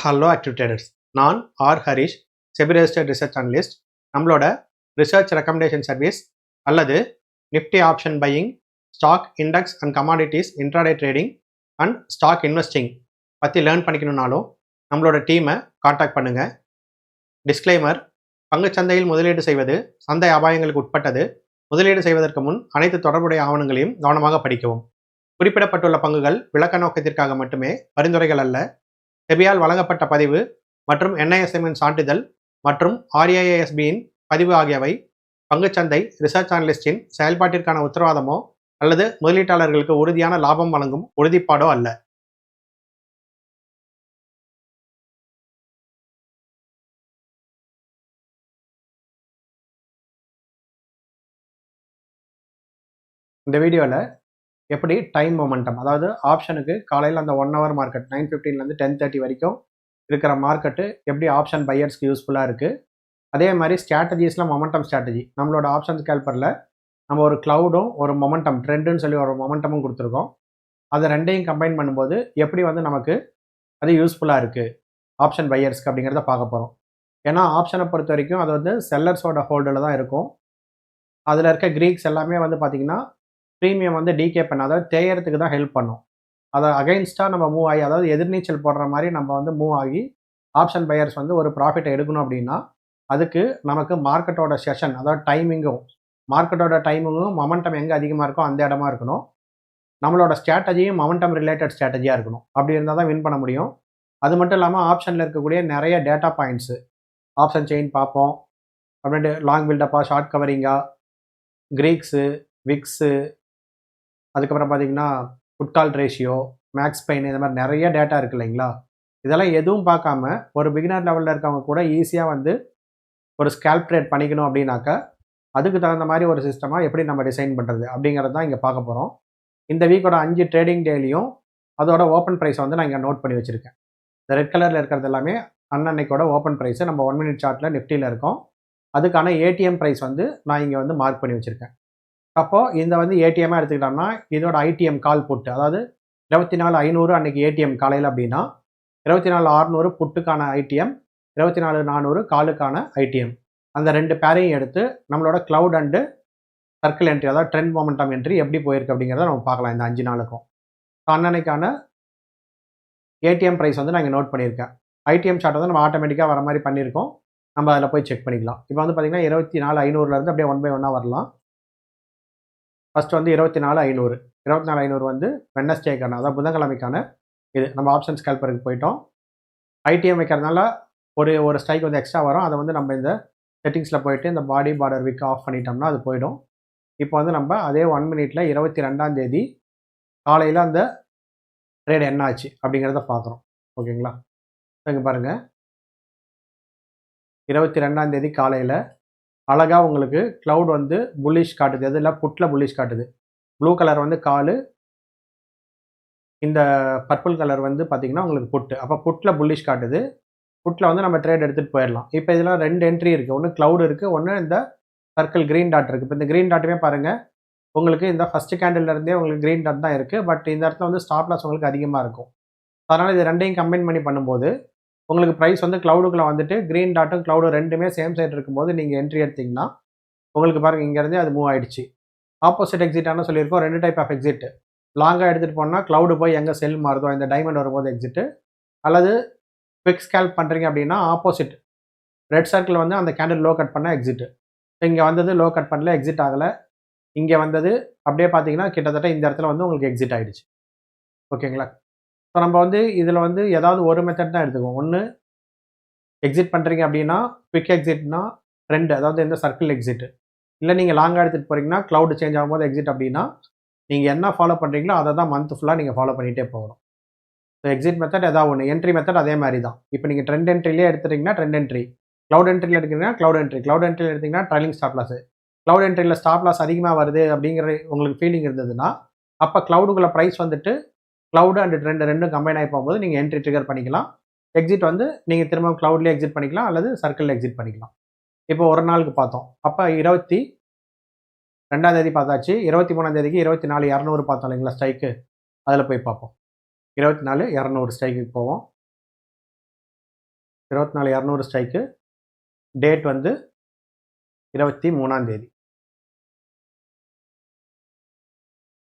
Hello active traders. நான் Harish, SEBI registered research analyst. நம்மளோட research recommendation service அல்லது Nifty option buying, stock index and commodities intraday trading and stock investing பற்றி learn பண்ணிக்கணுன்னாலும் நம்மளோட டீமை காண்டாக்ட் பண்ணுங்கள். டிஸ்க்ளைமர்: பங்குச்சந்தையில் முதலீடு செய்வது சந்தை அபாயங்களுக்கு உட்பட்டது. முதலீடு செய்வதற்கு முன் அனைத்து தொடர்புடைய ஆவணங்களையும் கவனமாக படிக்கவும். குறிப்பிடப்பட்டுள்ள பங்குகள் விளக்க நோக்கத்திற்காக மட்டுமே, பரிந்துரைகள் அல்ல. செபியால் வழங்கப்பட்ட பதிவு மற்றும் NISMன் சான்றிதழ் மற்றும் RIASBயின் பதிவு ஆகியவை பங்குச்சந்தை ரிசர்ச் அனலிஸ்டின் செயல்பாட்டிற்கான உத்தரவாதமோ அல்லது முதலீட்டாளர்களுக்கு உறுதியான லாபம் வழங்கும் உறுதிப்பாடோ அல்ல. இந்த வீடியோவில் எப்படி டைம் மொமெண்டம், அதாவது ஆப்ஷனுக்கு காலையில் அந்த 1 hour மார்க்கெட் 9:15 10:30 வரைக்கும் இருக்கிற மார்க்கெட்டு எப்படி ஆப்ஷன் பையர்ஸ்க்கு யூஸ்ஃபுல்லாக இருக்குது. அதே மாதிரி ஸ்ட்ராட்டஜிஸில் மொமெண்டம் ஸ்ட்ராட்டஜி, நம்மளோட ஆப்ஷன்ஸ் கேல்பரில் நம்ம ஒரு க்ளவுடும் ஒரு மொமெண்டம் ட்ரெண்டுன்னு சொல்லி ஒரு மொமெண்டமும் கொடுத்துருக்கோம். அதை ரெண்டையும் கம்பைன் பண்ணும்போது எப்படி நமக்கு அது யூஸ்ஃபுல்லாக இருக்குது ஆப்ஷன் பையர்ஸ்க்கு அப்படிங்கிறத பார்க்க போகிறோம். ஏன்னா ஆப்ஷனை பொறுத்த வரைக்கும் அது செல்லர்ஸோட ஹோல்டில் தான் இருக்கும். அதில் இருக்க க்ரீக்ஸ் எல்லாமே பார்த்திங்கன்னா ப்ரீமியம் டீகே பண்ண, அதாவது தேயறதுக்கு தான் ஹெல்ப் பண்ணும். அதை அகைன்ஸ்டாக நம்ம மூவ் ஆகி, அதாவது எதிர்நீச்சல் போடுற மாதிரி நம்ம மூவ் ஆகி ஆப்ஷன் பையர்ஸ் ஒரு ப்ராஃபிட்டை எடுக்கணும் அப்படின்னா அதுக்கு நமக்கு மார்க்கெட்டோட செஷன், அதாவது மார்க்கெட்டோட டைமிங்கும் மொமெண்டம் எங்கே அதிகமாக இருக்கோ அந்த இடமா இருக்கணும். நம்மளோட ஸ்ட்ராட்டஜியும் மொமெண்டம் ரிலேட்டட் ஸ்ட்ராட்டஜியாக இருக்கணும். அப்படி இருந்தால் தான் வின் பண்ண முடியும். அது மட்டும் இல்லாமல் ஆப்ஷனில் இருக்கக்கூடிய நிறைய டேட்டா பாயிண்ட்ஸு, ஆப்ஷன் செயின் பார்ப்போம், அப்படின்ட்டு லாங் பில்டப்பா, ஷார்ட் கவரிங்கா, க்ரீக்ஸு, விக்ஸு, அதுக்கப்புறம் பார்த்திங்கன்னா புட்கால் ரேஷியோ, மேக்ஸ் பெயின், இந்த மாதிரி நிறைய டேட்டா இருக்குது இல்லைங்களா. இதெல்லாம் எதுவும் பார்க்காம ஒரு பிகினர் லெவலில் இருக்கவங்க கூட ஈஸியாக ஒரு ஸ்கேல்ப் ட்ரேட் பண்ணிக்கணும் அப்படின்னாக்கா அதுக்கு தகுந்த மாதிரி ஒரு சிஸ்டமாக எப்படி நம்ம டிசைன் பண்ணுறது அப்படிங்கிறது தான் இங்கே பார்க்க போகிறோம். இந்த வீக்கோட 5 ட்ரேடிங் டேலையும் அதோட ஓப்பன் ப்ரைஸை நான் இங்கே நோட் பண்ணி வச்சுருக்கேன். இந்த ரெட் கலரில் இருக்கிறது எல்லாமே அன்னன்னைக்கோட ஓப்பன் ப்ரைஸு. நம்ம 1 minute சார்ட்டில் நிஃப்டியில் இருக்கோம். அதுக்கான ATM ப்ரைஸ் நான் இங்கே மார்க் பண்ணி வச்சுருக்கேன். அப்போது இந்த ஏடிஎம்மாக எடுத்துக்கிட்டோம்னா இதோட ITM கால் புட்டு, அதாவது 24,500 அன்றைக்கி ATM காலையில் அப்படின்னா 24,600 புட்டுக்கான ITM, 24,400 காலுக்கான ITM. அந்த 2 பேரையும் எடுத்து நம்மளோட க்ளவுட் அண்டு சர்க்கிள் என்ட்ரி, அதாவது ட்ரெண்ட் மொமெண்டம் என்ட்ரி எப்படி போயிருக்கு அப்படிங்கிறத நம்ம பார்க்கலாம் இந்த 5 நாளுக்கும். அன்னன்னைக்கான ATM ப்ரைஸ் நான் இங்கே நோட் பண்ணியிருக்கேன். ITM சார்ட் நம்ம ஆட்டோமேட்டிக்காக வர மாதிரி பண்ணியிருக்கோம். நம்ம அதில் போய் செக் பண்ணிக்கலாம். இப்போ பார்த்திங்கன்னா 24,500 அப்படியே 1 by 1 வரலாம். ஃபஸ்ட்டு 24,500 24,500 வெட்னஸ்டேக்கான, அதாவது புதன்கிழமைக்கான இது. நம்ம ஆப்ஷன்ஸ் கேல்குலேட்டருக்கு போயிட்டோம். ITM வைக்கிறதுனால ஒரு ஸ்ட்ரைக் எக்ஸ்ட்ரா வரும். அதை நம்ம இந்த செட்டிங்ஸில் போயிட்டு இந்த பாடி பார்டர் விக் ஆஃப் பண்ணிட்டோம்னா அது போயிடும். இப்போ நம்ம அதே 1 minute 22ஆம் தேதி காலையில் அந்த ட்ரேட் என்ன ஆச்சு அப்படிங்கிறத பார்க்குறோம். ஓகேங்களா. இங்கே பாருங்கள், 22ஆம் தேதி காலையில் அழகாக உங்களுக்கு க்ளவுட் புல்லிஷ் காட்டுது. எதில் புட்டில் புல்லிஷ் காட்டுது. ப்ளூ கலர் காலு, இந்த பர்பிள் கலர் பார்த்திங்கன்னா உங்களுக்கு புட்டு. அப்போ புட்டில் புல்லிஷ் காட்டுது. புட்டில் நம்ம ட்ரேட் எடுத்துகிட்டு போயிடலாம். இப்போ இதில் 2 என்ட்ரி இருக்குது. ஒன்று க்ளவுட் இருக்குது, ஒன்று இந்த சர்க்கிள் க்ரீன் டாட் இருக்குது. இப்போ இந்த க்ரீன் டாட்டுமே பாருங்கள், உங்களுக்கு இந்த ஃபஸ்ட்டு கேண்டில்லேருந்தே உங்களுக்கு க்ரீன் டாட் தான் இருக்குது. பட் இந்த இடத்துல ஸ்டாப் லாஸ் உங்களுக்கு அதிகமாக இருக்கும். அதனால் இது ரெண்டையும் கம்பைன் பண்ணி பண்ணும்போது உங்களுக்கு ப்ரைஸ் க்ளவுடுக்குள்ளே க்ரீன் டாட்டும் க்ளவுடும் ரெண்டுமே சேம் சைடு இருக்கும்போது நீங்கள் என்ட்ரி எடுத்திங்கன்னா உங்களுக்கு பாருங்கள் இங்கேருந்தே அது மூவ் ஆகிடுச்சு. ஆப்போசிட் எக்ஸிட்டானு சொல்லியிருக்கோம். 2 டைப் ஆஃப் எக்ஸிட். லாங்காக எடுத்துகிட்டு போனால் க்ளவுடு போய் எங்கே செல் மாறுதோ இந்த டைமண்ட் வரும்போது எக்ஸிட்டு, அல்லது குவிக் ஸ்கேல்ப் பண்ணுறீங்க அப்படின்னா ஆப்போசிட் ரெட் சர்க்கிள் அந்த கேண்டில் லோ கட் பண்ணால் எக்ஸிட்டு. இங்கே லோ கட் பண்ணல, எக்ஸிட் ஆகலை. இங்கே அப்படியே பார்த்தீங்கன்னா கிட்டத்தட்ட இந்த இடத்துல உங்களுக்கு எக்ஸிட் ஆகிடுச்சு. ஓகேங்களா. ஸோ நம்ம இதில் ஏதாவது ஒரு மெத்தட் தான் எடுத்துக்குவோம். ஒன்று எக்ஸிட் பண்ணுறீங்க அப்படின்னா குவிக் எக்ஸிட்னா ட்ரெண்ட், அதாவது இந்த சர்க்கிள் எக்ஸிட்டு. இல்லை நீங்கள் லாங்காக எடுத்துகிட்டு போகிறீங்கன்னா க்ளவுட் சேஞ்ச் ஆகும்போது எக்ஸிட் அப்படின்னா நீங்கள் என்ன ஃபாலோ பண்ணுறீங்களோ அதை தான் மந்த் ஃபுல்லாக நீங்கள் ஃபாலோ பண்ணிகிட்டே போகணும். ஸோ எக்ஸிட் மெத்தட் ஏதாவது ஒன்று, என்ட்ரி மெத்தட் அதே மாதிரி தான். இப்போ நீங்கள் ட்ரெண்ட் என்ட்ரிலே எடுத்துட்டிங்கன்னா ட்ரெண்ட் என்ட்ரி, க்ளவுட் என்ட்ரியில் எடுக்கிறீங்கன்னா க்ளவுட் என்ட்ரியில் எடுத்திங்கன்னா ட்ரைலிங் ஸ்டாப் லாஸ். க்ளவுட் என்ட்ரியில் ஸ்டாப் லாஸ் அதிகமாக வருது அப்படிங்கிற உங்களுக்கு ஃபீலிங் இருந்ததுன்னா அப்போ க்ளவுடுக்குள்ள ப்ரைஸ் க்ளவுடு அண்ட் ட்ரெண்ட் ரெண்டும் கம்பைன் ஆகி போகும்போது நீங்கள் என்ட்ரி ட்ரிகர் பண்ணிக்கலாம். எக்ஸிட் நீங்கள் திரும்ப க்ளவுட்லேயே எக்ஸிட் பண்ணிக்கலாம் அல்லது சர்க்கிளில் எக்ஸிட் பண்ணிக்கலாம். இப்போ ஒரு நாளுக்கு பார்த்தோம். அப்போ 22ஆம் தேதி பார்த்தாச்சு. 23ஆம் தேதிக்கு 24,200 பார்த்தோம் இல்லைங்களா ஸ்ட்ரைக்கு. அதில் போய் பார்ப்போம். 24,200 ஸ்ட்ரைக்குக்கு போவோம். 24,200 ஸ்ட்ரைக்கு. டேட் வந்து 23ஆம் தேதி.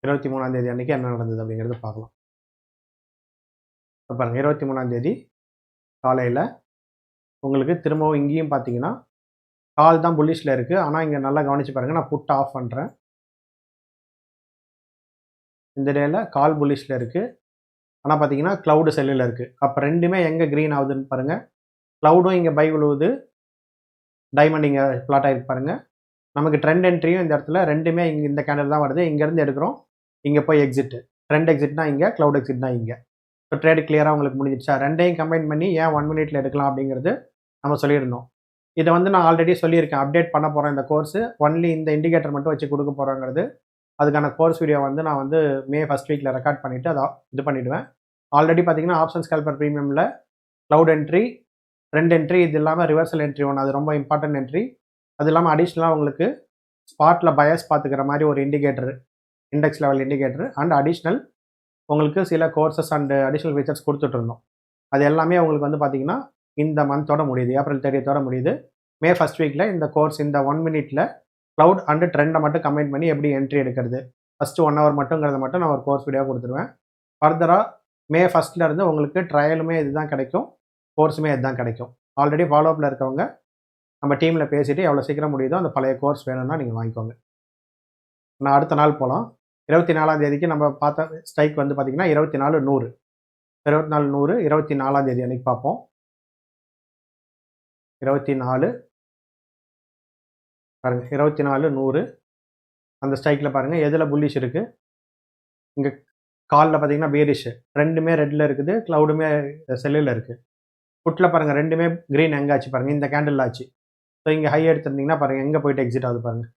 23ஆம் தேதி அன்னைக்கு என்ன நடந்தது அப்படிங்கிறது பார்க்கலாம். பாருங்க 23ஆம் தேதி காலையில் உங்களுக்கு திரும்பவும் இங்கேயும் பார்த்தீங்கன்னா கால் தான் புல்லிஷில் இருக்குது. ஆனால் இங்கே நல்லா கவனித்து பாருங்கள். நான் புட் ஆஃப் பண்ணுறேன். இந்த டேயில் கால் புல்லிஷில் இருக்குது. ஆனால் பார்த்தீங்கன்னா க்ளவுடு செல்லில் இருக்குது. அப்போ ரெண்டுமே எங்கே க்ரீன் ஆகுதுன்னு பாருங்கள். க்ளவுடும் இங்கே பை விழுவுது, டைமண்ட் இங்கே பிளாட் ஆகிருக்கு பாருங்கள். நமக்கு ட்ரெண்ட் என்ட்ரியும் இந்த இடத்துல ரெண்டுமே இங்கே இந்த கேண்டில் தான் வருது. இங்கேருந்து எடுக்கிறோம், இங்கே போய் எக்ஸிட்டு. ட்ரெண்ட் எக்ஸிட்னா இங்கே, க்ளவுட் எக்ஸிட்னா இங்கே. ஸோ ட்ரேடு கிளியராக உங்களுக்கு முடிஞ்சிடுச்சா? ரெண்டையும் கம்பைன் பண்ணி ஏன் 1 மினிட்ல எடுக்கலாம் அப்படிங்கிறது நம்ம சொல்லியிருந்தோம். இதை வந்து நான் ஆல்ரெடி சொல்லியிருக்கேன். அப்டேட் பண்ண போகிறேன் இந்த கோர்ஸு. ஒன்லி இந்த இண்டிகேட்டர் மட்டும் வச்சு கொடுக்க போகிறோங்கிறது. அதுக்கான கோர்ஸ் வீடியோ வந்து நான் வந்து மே ஃபஸ்ட் வீக்கில் ரெக்கார்ட் பண்ணிவிட்டு அதை இது பண்ணிவிடுவேன். ஆல்ரெடி பார்த்தீங்கன்னா ஆப்ஷன் ஸ்கேல்பர் ப்ரீமியமில் க்ளவுட் என்ட்ரி, ட்ரெண்ட் என்ட்ரி, இது இல்லாமல் ரிவர்சல் என்ட்ரி ஒன்று, அது ரொம்ப இம்பார்ட்டன்ட் என்ட்ரி. அது இல்லாமல் அடிஷ்னலாக உங்களுக்கு ஸ்பாட்டில் பயஸ் பார்த்துக்கிற மாதிரி ஒரு indicator, index level indicator and additional உங்களுக்கு சில கோர்சஸ் அண்ட் அடிஷ்னல் ஃபீச்சர்ஸ் கொடுத்துட்ருந்தோம். அது எல்லாமே உங்களுக்கு வந்து பார்த்தீங்கன்னா இந்த மந்தோட முடியுது, ஏப்ரல் 30th முடியுது. மே ஃபஸ்ட் வீக்கில் இந்த கோர்ஸ் இந்த 1 மினிட்ல க்ளவுட் அண்டு ட்ரெண்டை மட்டும் கம்பைன் பண்ணி எப்படி என்ட்ரி எடுக்கிறது, ஃபஸ்ட்டு 1 ஹவர் மட்டுங்கிறத மட்டும் நான் ஒரு கோர்ஸ் வீடியோ கொடுத்துருவேன். ஃபர்தராக மே ஃபஸ்ட்லேருந்து உங்களுக்கு ட்ரையலுமே இதுதான் கிடைக்கும், கோர்ஸுமே இதுதான் கிடைக்கும். ஆல்ரெடி ஃபாலோஅப்பில் இருக்கவங்க நம்ம டீமில் பேசிவிட்டு எவ்வளோ சீக்கிரம் முடியுதோ அந்த பழைய கோர்ஸ் வேணும்னா நீங்கள் வாங்கிக்கோங்க. நான் அடுத்த நாள் போகலாம். 24ஆம் தேதிக்கு நம்ம பார்த்த ஸ்ட்ரைக் வந்து பார்த்திங்கன்னா 24,100. 24,100 24ஆம் தேதி அன்றைக்கி பார்ப்போம். 24 பாருங்கள், 24,100 அந்த ஸ்ட்ரைக்கில் பாருங்கள் எதில் புல்லிஷ் இருக்குது. இங்கே காலில் பார்த்தீங்கன்னா பேரிஷ், ரெண்டுமே ரெட்டில் இருக்குது, க்ளவுடுமே செல்லில் இருக்குது. புட்டில் பாருங்கள் ரெண்டுமே க்ரீன் எங்கே ஆச்சு பாருங்கள், இந்த கேண்டில் ஆச்சு. ஸோ இங்கே ஹை எடுத்துருந்தீங்கன்னா பாருங்கள் எங்கே போய்ட்டு எக்ஸிட் ஆகுது பாருங்கள்.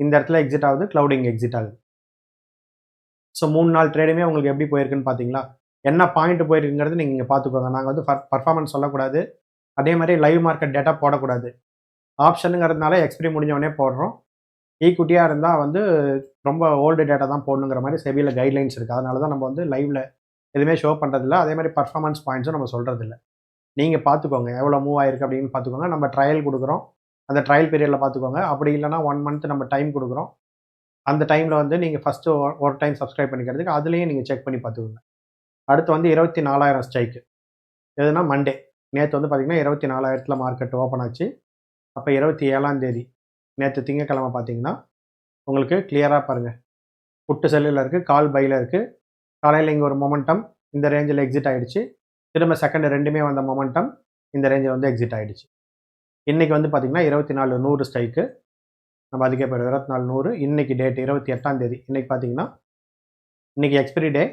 இந்த இடத்துல எக்ஸிட் ஆகுது, க்ளவுடு இங்கே எக்ஸிட் ஆகுது. ஸோ 3 நாள் ட்ரேடுமே உங்களுக்கு எப்படி போயிருக்குன்னு பார்த்தீங்களா? என்ன பாயிண்ட் போயிருக்குங்கிறது நீங்கள் இங்கே பார்த்துக்கோங்க. நாங்கள் வந்து பர்ஃபார்மன்ஸ் சொல்லக்கூடாது, அதே மாதிரி லைவ் மார்க்கெட் டேட்டா போடக்கூடாது. ஆப்ஷனுங்கிறதுனால எக்ஸ்பிரி முடிஞ்சவொடனே போடுறோம். ஈக்குவிட்டியாக இருந்தால் வந்து ரொம்ப ஓல்டு டேட்டா தான் போடணுங்கிற மாதிரி செபியில் கைட்லைன்ஸ் இருக்குது. அதனால தான் நம்ம வந்து லைவில் எதுவுமே ஷோ பண்ணுறதில்ல. அதே மாதிரி பர்ஃபார்மன்ஸ் பாயிண்ட்ஸும் நம்ம சொல்கிறதில்ல. நீங்கள் பார்த்துக்கோங்க எவ்வளோ மூவ் ஆயிருக்கு அப்படின்னு பார்த்துக்கோங்க. நம்ம ட்ரையல் கொடுக்குறோம், அந்த ட்ரையல் பீரியடில் பார்த்துக்கோங்க. அப்படி இல்லைனா 1 மந்த் நம்ம டைம் கொடுக்குறோம். அந்த டைமில் வந்து நீங்கள் ஃபஸ்ட்டு ஒரு டைம் சப்ஸ்கிரைப் பண்ணிக்கிறதுக்கு அதுலேயும் நீங்கள் செக் பண்ணி பார்த்துக்கோங்க. அடுத்து வந்து 24,000 ஸ்ட்ரைக்கு. எதுனா மண்டே நேற்று வந்து பார்த்திங்கன்னா 24,000 மார்க்கெட் ஓப்பன் ஆச்சு. அப்போ 27ஆம் தேதி நேற்று திங்கக்கிழமை பார்த்தீங்கன்னா உங்களுக்கு கிளியராக பாருங்கள், புட்டு செல்லில் இருக்குது, கால் பையில் இருக்குது. காலையில் இங்கே ஒரு மொமெண்டம் இந்த ரேஞ்சில் எக்ஸிட் ஆகிடுச்சு. திரும்ப செகண்ட் ரெண்டுமே வந்த மொமெண்டம் இந்த ரேஞ்சில் வந்து எக்ஸிட் ஆகிடுச்சு. இன்றைக்கி வந்து பார்த்திங்கன்னா 24,100 ஸ்ட்ரைக்கு. நம்ம அதுக்கே போய்டும் 24,100. இன்றைக்கி டேட் 28ஆம் தேதி. இன்றைக்கி பார்த்தீங்கன்னா இன்றைக்கி எக்ஸ்பிரி டே.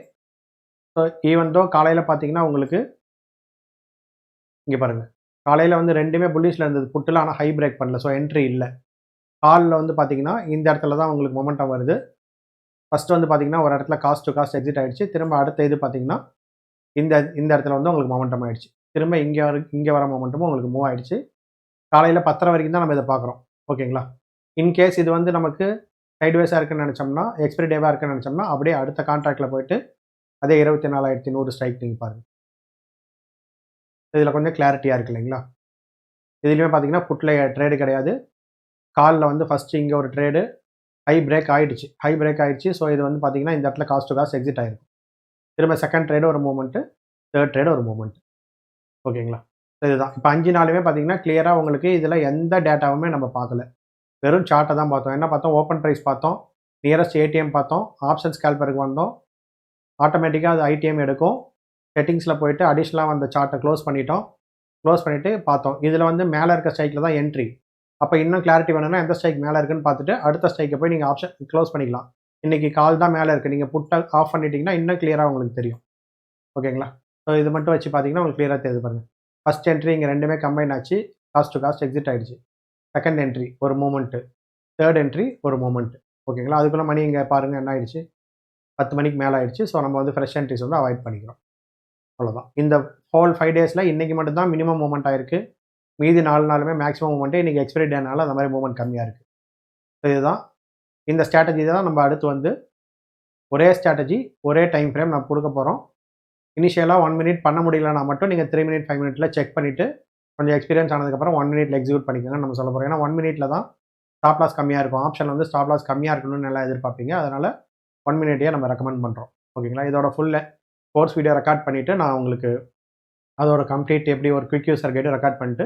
ஸோ ஈவன் தோ காலையில் பார்த்தீங்கன்னா உங்களுக்கு இங்கே பாருங்கள் காலையில் வந்து ரெண்டுமே புல்லிஷில் இருந்தது புட்டில், ஆனால் ஹை பிரேக் பண்ணல. ஸோ என்ட்ரி இல்லை. காலில் வந்து பார்த்தீங்கன்னா இந்த இடத்துல தான் உங்களுக்கு மொமெண்டம் வருது. ஃபஸ்ட்டு வந்து பார்த்தீங்கன்னா ஒரு இடத்துல காஸ்ட் டு காஸ்ட் எக்ஸிட் ஆகிடுச்சு. திரும்ப அடுத்த இது பார்த்தீங்கன்னா இந்த இடத்துல வந்து உங்களுக்கு மொமெண்டம் ஆகிடுச்சு. திரும்ப இங்கே வர மொமெண்டமும் உங்களுக்கு மூவ் ஆகிடுச்சு. காலையில் 10:30 வரைக்கும் தான் நம்ம இதை பார்க்குறோம். ஓகேங்களா? இன்கேஸ் இது வந்து நமக்கு சைட்வேஸாக இருக்குன்னு நினச்சோம்னா, எக்ஸ்பிரி டேவாக இருக்குன்னு நினச்சோம்னா, அப்படியே அடுத்த கான்ட்ராக்டில் போய்ட்டு அதே 24,100 ஸ்ட்ரைக் நீங்கள் பாருங்கள். இதில் கொஞ்சம் கிளாரிட்டியாக இருக்குது இல்லைங்களா? இதுலேயுமே பார்த்தீங்கன்னா புட்டில் ட்ரேடு கிடையாது. காலில் வந்து ஃபஸ்ட்டு இங்கே ஒரு ட்ரேடு ஹை பிரேக் ஆகிடுச்சு. ஸோ இது வந்து பார்த்தீங்கன்னா இந்த இடத்துல காஸ்ட் டு காஸ்ட் எக்ஸிட் ஆகிருக்கும். திரும்ப செகண்ட் ட்ரேடு ஒரு மூமெண்ட்டு, தேர்ட் ட்ரேடு ஒரு மூமெண்ட்டு. ஓகேங்களா? இதுதான் இப்போ 5 நாளுமே பார்த்தீங்கன்னா கிளியராக உங்களுக்கு இதில் எந்த டேட்டாவுமே நம்ம பார்க்கல. வெறும் சார்ட்டை தான் பார்த்தோம். என்ன பார்த்தோம்? ஓப்பன் ப்ரைஸ் பார்த்தோம், நியரஸ்ட் ஏடிஎம் பார்த்தோம், ஆப்ஷன் ஸ்கேல்பருக்கு வந்தோம். ஆட்டோமேட்டிக்காக அது ஐடிஎம் எடுக்கும். செட்டிங்ஸில் போய்ட்டு அடிஷ்னலாக வந்த சார்ட்டை க்ளோஸ் பண்ணிவிட்டு பார்த்தோம். இதில் வந்து மேலே இருக்க ஸ்ட்ரைக்கில் தான் என்ட்ரி. அப்போ இன்னும் கிளாரிட்டி வேணும்னா எந்த ஸ்ட்ரைக் மேலே இருக்குன்னு பார்த்துட்டு அடுத்த ஸ்ட்ரைக்கை போய் நீங்கள் ஆப்ஷன் க்ளோஸ் பண்ணிக்கலாம். இன்றைக்கி கால் தான் மேலே இருக்குது, நீங்கள் புட்டை ஆஃப் பண்ணிட்டீங்கன்னா இன்னும் கிளியராக உங்களுக்கு தெரியும். ஓகேங்களா? ஸோ இது மட்டும் வச்சு பார்த்தீங்கன்னா உங்களுக்கு கிளியராக தெரியுது பாருங்கள். ஃபஸ்ட் என்ட்ரி இங்கே ரெண்டுமே கம்பைன் ஆச்சு, காஸ்ட் டு காஸ்ட் எக்ஸிட் ஆகிடுச்சு. செகண்ட் என்ட்ரி ஒரு மூமெண்ட்டு, தேர்ட் என்ட்ரி ஒரு மூமெண்ட்டு. ஓகேங்களா? அதுக்குள்ளே மணி இங்கே பாருங்கள் என்ன ஆகிடுச்சு, 10 மணிக்கு மேலே ஆகிடுச்சு. ஸோ நம்ம வந்து ஃப்ரெஷ் என்ட்ரிஸ் வந்து அவாய்ட் பண்ணிக்கிறோம். அவ்வளோதான். இந்த ஹோல் 5 டேஸில் இன்றைக்கி மட்டும்தான் மினிமம் மூமெண்ட் ஆகிருக்கு. மீதி 4 நாளுமே மேக்ஸிமம் மூமெண்ட்டு. இன்றைக்கி எக்ஸ்பிரி டேனால அந்த மாதிரி மூமெண்ட் கம்மியாக இருக்குது. இதுதான் இந்த ஸ்ட்ராட்டஜி தான் நம்ம அடுத்து வந்து ஒரே ஸ்ட்ராட்டஜி ஒரே டைம் ஃப்ரேம் நம்ம கொடுக்க போகிறோம். இனிஷியலாக 1 மினிட் பண்ண முடியலன்னா மட்டும் நீங்கள் 3 மினிட் 5 மினிட்ல செக் பண்ணிவிட்டு கொஞ்சம் எக்ஸ்பீரியன்ஸ் ஆனதுக்கப்புறம் 1 மினிட்ல எக்ஸிக்யூட் பண்ணிக்கோங்க நம்ம சொல்ல போகிறோம். ஏன்னா 1 மினிட்ல தான் ஸ்டாப் லாஸ் கம்மியாக இருக்கும். ஆப்ஷன் வந்து ஸ்டாப் லாஸ் கம்மியாக இருக்கணும்னு நல்லா எதிர்பார்ப்பீங்க. அதனால் 1 மினிட்டையே நம்ம ரெக்கமெண்ட் பண்ணுறோம். ஓகேங்களா? இதோட ஃபுல் கோர்ஸ் வீடியோ ரெக்கார்ட் பண்ணிவிட்டு நான் உங்களுக்கு அதோட கம்ப்ளீட் எப்படி ஒரு குவிக் யூசர் கைடு ரெக்கார்ட் பண்ணிட்டு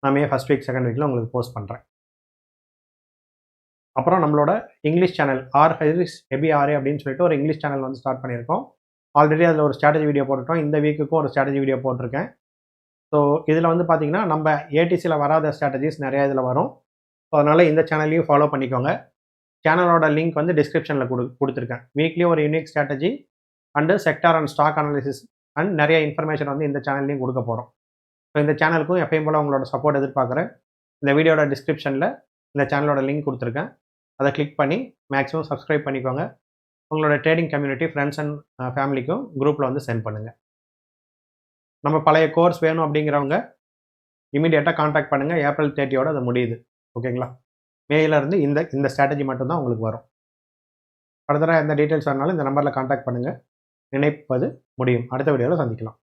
நான் மே ஃபஸ்ட் வீக் செகண்ட் வீக்கில் உங்களுக்கு போஸ்ட் பண்ணுறேன். அப்புறம் நம்மளோட இங்கிலீஷ் சேனல் ஹரிஸ் எபிஆர்ஏ அப்படின்னு சொல்லிட்டு ஒரு இங்கிலீஷ் சேனல் வந்து ஸ்டார்ட் பண்ணியிருக்கோம். ஆல்ரெடி அதில் ஒரு ஸ்ட்ராட்டஜி வீடியோ போட்டுட்டோம். இந்த வீக்குக்கும் ஒரு ஸ்ட்ராட்டஜி வீடியோ போட்டிருக்கேன். ஸோ இதில் வந்து பார்த்தீங்கன்னா நம்ம ஏடிசியில் வராத ஸ்ட்ராட்டஜிஸ் நிறையா இதில் வரும். ஸோ அதனால் இந்த சேனல்லையும் ஃபாலோ பண்ணிக்கோங்க. சேனலோட லிங்க் வந்து டிஸ்கிரிப்ஷனில் கொடுத்துருக்கேன். வீக்லி ஒரு unique strategy and sector and stock analysis and நிறைய இன்ஃபர்மேஷன் வந்து இந்த சேனல்லையும் கொடுக்க போகிறோம். ஸோ இந்த சேனலுக்கும் எப்பயும் போல் உங்களோட சப்போர்ட் எதிர்பார்க்குறேன். இந்த வீடியோட டிஸ்கிரிப்ஷனில் இந்த சேனலோட லிங்க் கொடுத்துருக்கேன். அதை கிளிக் பண்ணி மேக்ஸிமம் சப்ஸ்கிரைப் பண்ணிக்கோங்க. உங்களோட ட்ரேடிங் கம்யூனிட்டி ஃப்ரெண்ட்ஸ் அண்ட் ஃபேமிலிக்கும் குரூப்பில் வந்து சென்ட் பண்ணுங்கள். நம்ம பழைய கோர்ஸ் வேணும் அப்படிங்கிறவங்க இமீடியட்டாக காண்டாக்ட் பண்ணுங்கள். ஏப்ரல் 30யோட அது முடியுது. ஓகேங்களா? மேலேருந்து இந்த ஸ்ட்ராட்டஜி மட்டும்தான் உங்களுக்கு வரும். ஃபர்தராக எந்த டீட்டெயில்ஸ் வேணாலும் இந்த நம்பரில் காண்டாக்ட் பண்ணுங்கள். நினைப்பது முடியும். அடுத்த வீடியோவில் சந்திக்கலாம்.